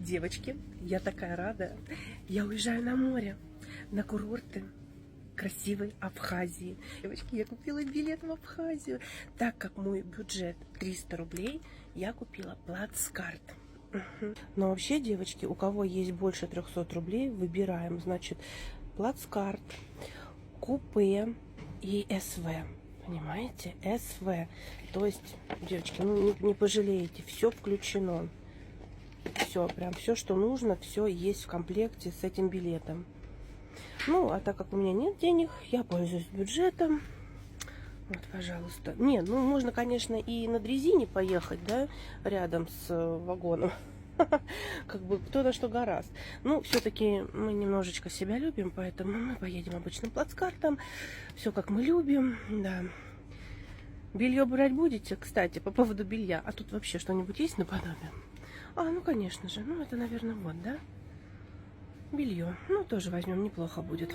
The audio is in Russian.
Девочки, я такая рада. Я уезжаю на море, на курорты красивой Абхазии. Девочки, я купила билет в Абхазию. Так как мой бюджет 300 рублей, я купила плацкарт. Но вообще, девочки, у кого есть больше 300 рублей, выбираем, значит, плацкарт, купе и СВ. Понимаете? СВ. То есть, девочки, ну не пожалеете, все включено. Все, прям все, что нужно, все есть в комплекте с этим билетом. Ну, а так как у меня нет денег, я пользуюсь бюджетом. Вот, пожалуйста. Нет, ну, можно, конечно, и на дрезине поехать, да, рядом с вагоном. Как бы кто на что гораст. Ну, все-таки мы немножечко себя любим, поэтому мы поедем обычным плацкартом. Все как мы любим, да. Белье брать будете? Кстати, по поводу белья. А тут вообще что-нибудь есть наподобие? А, ну, конечно же. Ну, это, наверное, вот, да? Белье. Ну, тоже возьмем, неплохо будет.